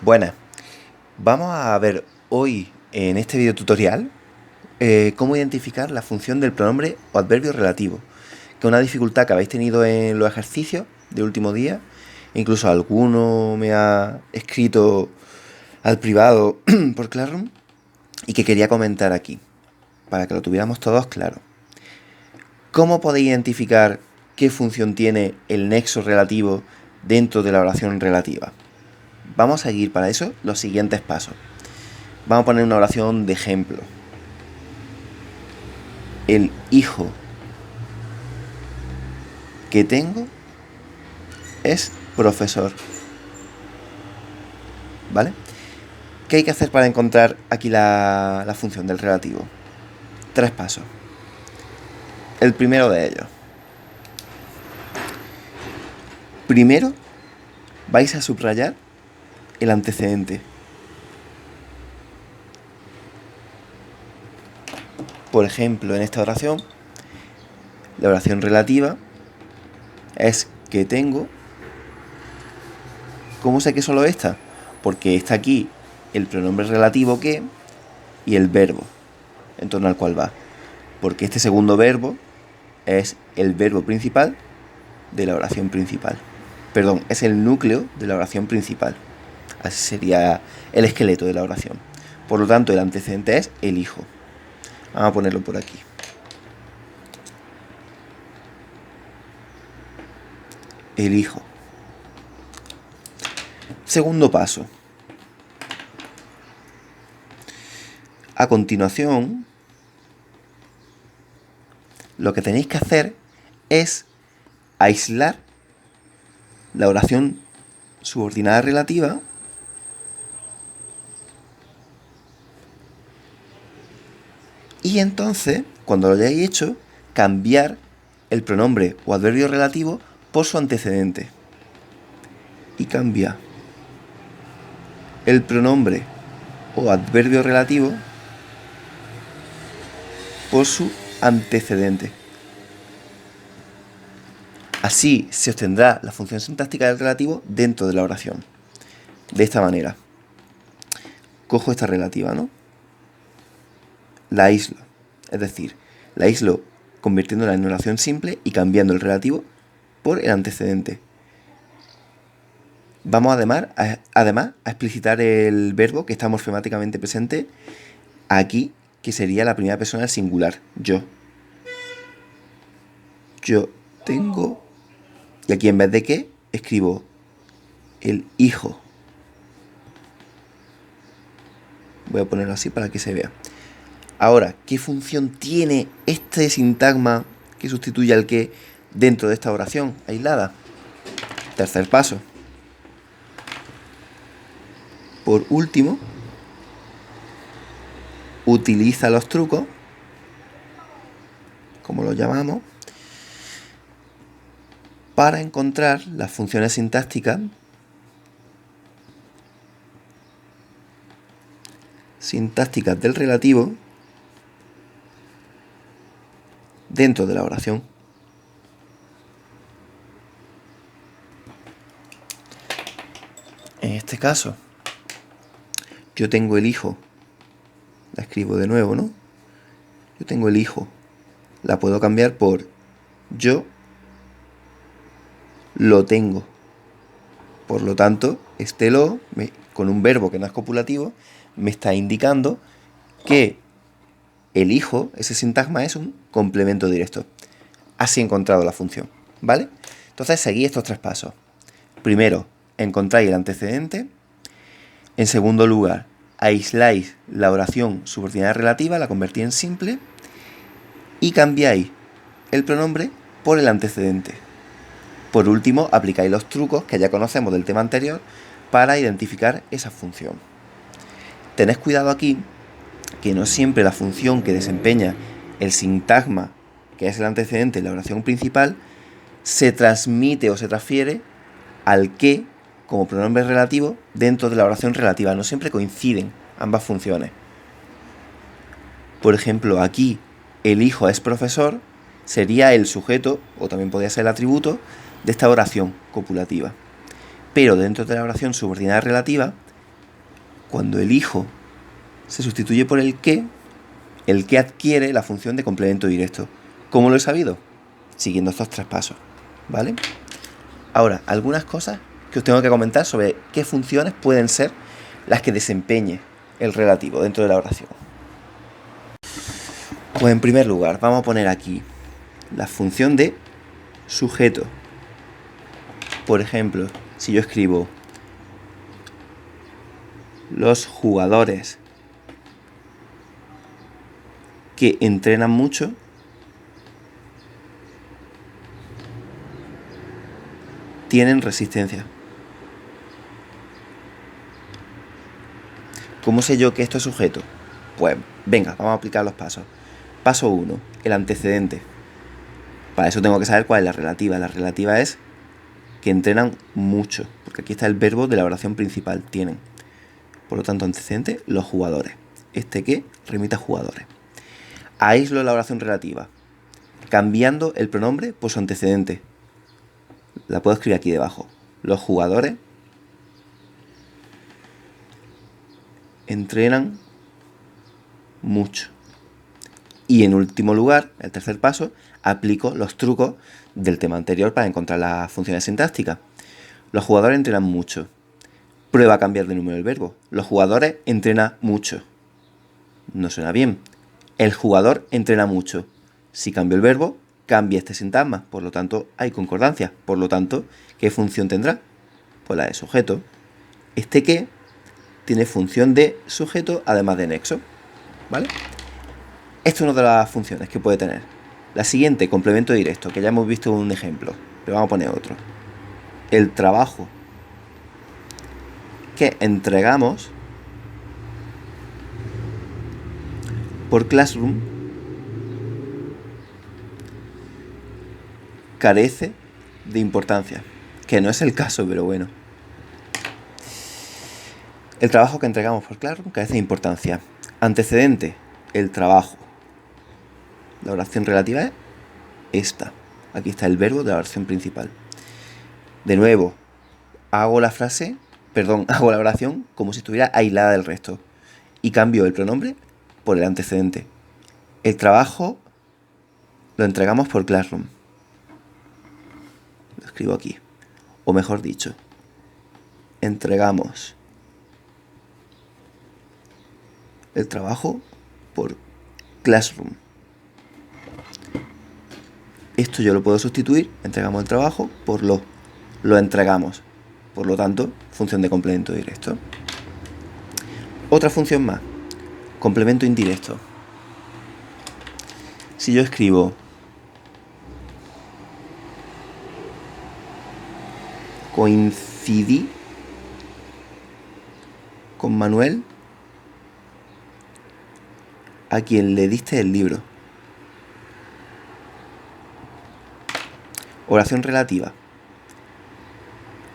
Buenas, vamos a ver hoy en este video tutorial cómo identificar la función del pronombre o adverbio relativo, que es una dificultad que habéis tenido en los ejercicios de último día. Incluso alguno me ha escrito al privado por Classroom y que quería comentar aquí, para que lo tuviéramos todos claro. ¿Cómo podéis identificar qué función tiene el nexo relativo dentro de la oración relativa? Vamos a seguir para eso los siguientes pasos. Vamos a poner una oración de ejemplo. El hijo que tengo es profesor. ¿Vale? ¿Qué hay que hacer para encontrar aquí la función del relativo? 3 pasos. El primero de ellos. Primero vais a subrayar el antecedente. Por ejemplo, en esta oración, la oración relativa es que tengo. ¿Cómo sé que solo esta? Porque está aquí el pronombre relativo que y el verbo en torno al cual va. Porque este segundo verbo es el verbo principal de la oración principal. Perdón, es el núcleo de la oración principal. Así sería el esqueleto de la oración. Por lo tanto, el antecedente es el hijo. Vamos a ponerlo por aquí. El hijo. Segundo paso. A continuación, lo que tenéis que hacer es aislar la oración subordinada relativa y entonces, cuando lo hayáis hecho, cambiar el pronombre o adverbio relativo por su antecedente. Y cambia el pronombre o adverbio relativo por su antecedente. Así se obtendrá la función sintáctica del relativo dentro de la oración. De esta manera. Cojo esta relativa, ¿no? La aíslo. Es decir, la aíslo convirtiéndola en una oración simple y cambiando el relativo por el antecedente. Vamos además a explicitar el verbo que está morfemáticamente presente aquí, que sería la primera persona del singular, yo. Yo tengo. Y aquí en vez de qué, escribo el hijo. Voy a ponerlo así para que se vea. Ahora, ¿qué función tiene este sintagma que sustituye al que dentro de esta oración aislada? Tercer paso. Por último, utiliza los trucos, como los llamamos, para encontrar las funciones sintácticas del relativo dentro de la oración. En este caso, yo tengo el hijo. La escribo de nuevo, ¿no? Yo tengo el hijo. La puedo cambiar por yo lo tengo. Por lo tanto, este lo, con un verbo que no es copulativo, me está indicando que el hijo, ese sintagma, es un complemento directo. Así he encontrado la función, ¿vale? Entonces seguid estos 3 pasos. Primero, encontráis el antecedente. En segundo lugar, aisláis la oración subordinada relativa, la convertís en simple y cambiáis el pronombre por el antecedente. Por último, aplicáis los trucos que ya conocemos del tema anterior para identificar esa función. Tened cuidado aquí que no siempre la función que desempeña el sintagma, que es el antecedente de la oración principal, se transmite o se transfiere al que como pronombre relativo dentro de la oración relativa. No siempre coinciden ambas funciones. Por ejemplo, aquí el hijo es profesor, sería el sujeto, o también podría ser el atributo, de esta oración copulativa. Pero dentro de la oración subordinada relativa, cuando el hijo se sustituye por el que adquiere la función de complemento directo. ¿Cómo lo he sabido? Siguiendo estos 3 pasos, ¿vale? Ahora, algunas cosas que os tengo que comentar sobre qué funciones pueden ser las que desempeñe el relativo dentro de la oración. Pues en primer lugar, vamos a poner aquí la función de sujeto. Por ejemplo, si yo escribo los jugadores que entrenan mucho, tienen resistencia. ¿Cómo sé yo que esto es sujeto? Pues venga, vamos a aplicar los pasos. Paso 1, el antecedente. Para eso tengo que saber cuál es la relativa. La relativa es que entrenan mucho, porque aquí está el verbo de la oración principal, tienen. Por lo tanto, antecedente, los jugadores. Este que remite a jugadores. Aíslo la oración relativa, cambiando el pronombre por su antecedente. La puedo escribir aquí debajo. Los jugadores entrenan mucho. Y en último lugar, el tercer paso, aplico los trucos del tema anterior para encontrar las funciones sintácticas. Los jugadores entrenan mucho. Prueba a cambiar de número el verbo. Los jugadores entrenan mucho. No suena bien. El jugador entrena mucho. Si cambio el verbo, cambia este sintagma. Por lo tanto, hay concordancia. Por lo tanto, ¿qué función tendrá? Pues la de sujeto. Este que tiene función de sujeto además de nexo. ¿Vale? Esta es una de las funciones que puede tener. La siguiente, complemento directo, que ya hemos visto un ejemplo. Pero vamos a poner otro. El trabajo que entregamos por Classroom carece de importancia. Que no es el caso, pero bueno. El trabajo que entregamos por Classroom carece de importancia. Antecedente, el trabajo. La oración relativa es esta. Aquí está el verbo de la oración principal. De nuevo, hago la oración como si estuviera aislada del resto. Y cambio el pronombre por el antecedente. El trabajo lo entregamos por Classroom. Lo escribo aquí. O mejor dicho, entregamos el trabajo por Classroom. Esto yo lo puedo sustituir, entregamos el trabajo, por lo entregamos. Por lo tanto, función de complemento directo. Otra función más, complemento indirecto. Si yo escribo coincidí con Manuel, a quien le diste el libro. Oración relativa.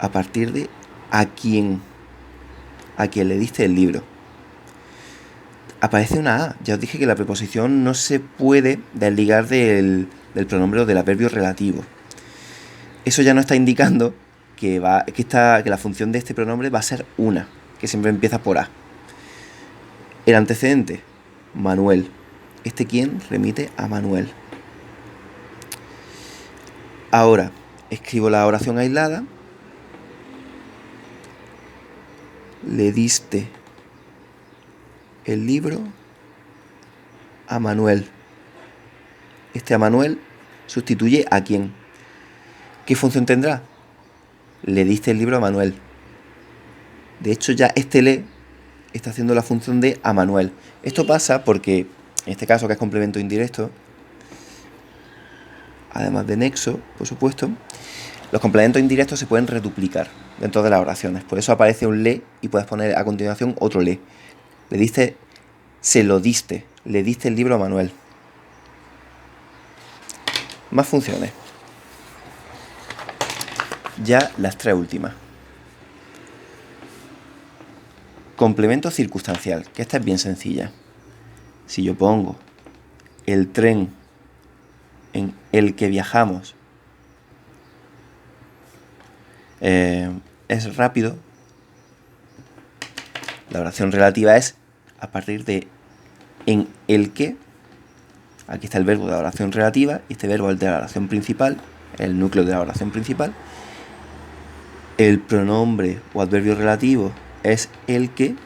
A partir de a quien le diste el libro. Aparece una A. Ya os dije que la preposición no se puede desligar del pronombre o del adverbio relativo. Eso ya nos está indicando que la función de este pronombre va a ser una, que siempre empieza por A. El antecedente, Manuel. Este quien remite a Manuel. Ahora, escribo la oración aislada. Le diste el libro a Manuel. Este a Manuel sustituye a quién. ¿Qué función tendrá? Le diste el libro a Manuel. De hecho, ya este le está haciendo la función de a Manuel. Esto pasa porque, en este caso que es complemento indirecto, además de nexo, por supuesto, los complementos indirectos se pueden reduplicar dentro de las oraciones. Por eso aparece un le y puedes poner a continuación otro le. Le diste, se lo diste, le diste el libro a Manuel. Más funciones. Ya las 3 últimas. Complemento circunstancial, que esta es bien sencilla. Si yo pongo el tren en el que viajamos es rápido, La oración relativa es a partir de en el que, aquí está el verbo de la oración relativa, y este verbo es el de la oración principal, el núcleo de la oración principal. El pronombre o adverbio relativo es el que,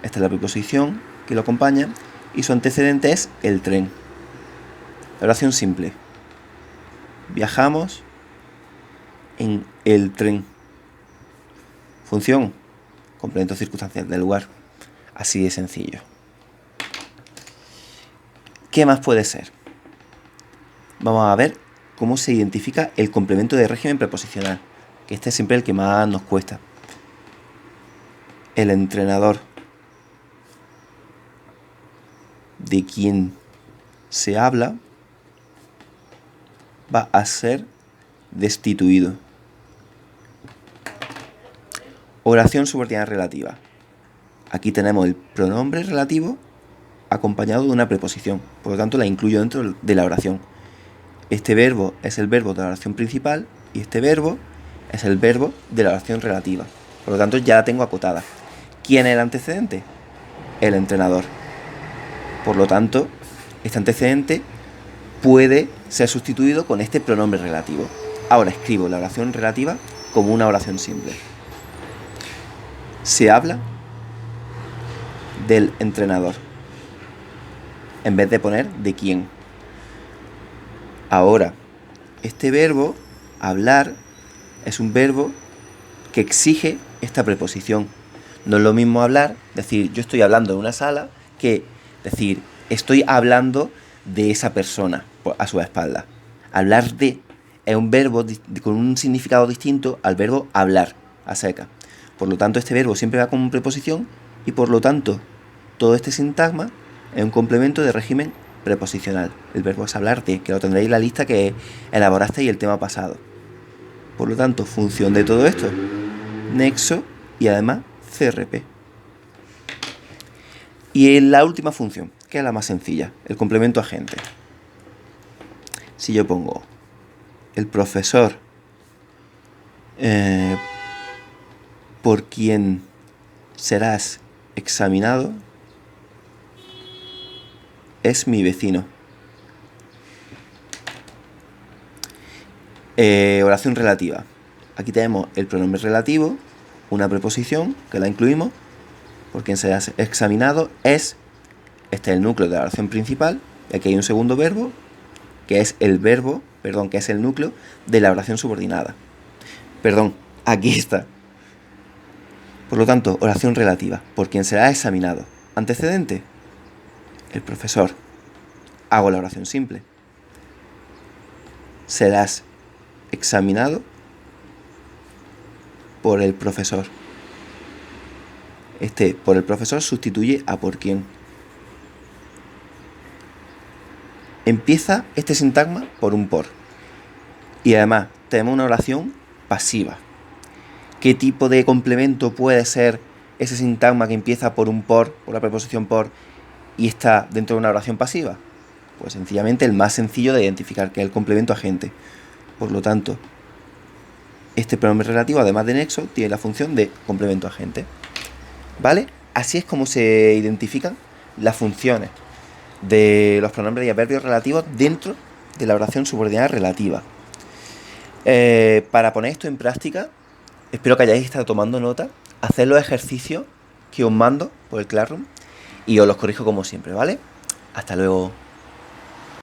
esta es la preposición que lo acompaña, y su antecedente es el tren. La oración simple. Viajamos en el tren. Función, complemento circunstancial del lugar. Así de sencillo. ¿Qué más puede ser? Vamos a ver cómo se identifica el complemento de régimen preposicional, que este es siempre el que más nos cuesta. El entrenador de quien se habla va a ser destituido. Oración subordinada relativa. Aquí tenemos el pronombre relativo acompañado de una preposición, por lo tanto la incluyo dentro de la oración. Este verbo es el verbo de la oración principal y este verbo es el verbo de la oración relativa, por lo tanto ya la tengo acotada. ¿Quién es el antecedente? El entrenador. Por lo tanto, este antecedente puede ser sustituido con este pronombre relativo. Ahora escribo la oración relativa como una oración simple. Se habla del entrenador, en vez de poner de quién. Ahora, este verbo, hablar, es un verbo que exige esta preposición. No es lo mismo hablar, decir yo estoy hablando de una sala, que decir estoy hablando de esa persona a su espalda. Hablar de es un verbo con un significado distinto al verbo hablar a seca. Por lo tanto, este verbo siempre va como preposición y por lo tanto todo este sintagma es un complemento de régimen preposicional. El verbo es hablar de, que lo tendréis en la lista que elaborasteis el tema pasado. Por lo tanto, función de todo esto, nexo y además CRP. Y en la última función, que es la más sencilla, el complemento agente. Si yo pongo el profesor por quien serás examinado es mi vecino. Oración relativa. Aquí tenemos el pronombre relativo, una preposición que la incluimos. Por quien serás examinado es, este es el núcleo de la oración principal, y aquí hay un segundo verbo, que es el verbo, que es el núcleo de la oración subordinada. Aquí está. Por lo tanto, oración relativa, por quien será examinado. Antecedente, el profesor. Hago la oración simple. Serás examinado por el profesor. Este por el profesor sustituye a por quién. Empieza este sintagma por un por. Y además tenemos una oración pasiva. ¿Qué tipo de complemento puede ser ese sintagma que empieza por un por la preposición por, y está dentro de una oración pasiva? Pues sencillamente el más sencillo de identificar, que es el complemento agente. Por lo tanto, este pronombre relativo, además de nexo, tiene la función de complemento agente. ¿Vale? Así es como se identifican las funciones de los pronombres y adverbios relativos dentro de la oración subordinada relativa. Para poner esto en práctica, espero que hayáis estado tomando nota, hacer los ejercicios que os mando por el Classroom y os los corrijo como siempre, ¿vale? Hasta luego.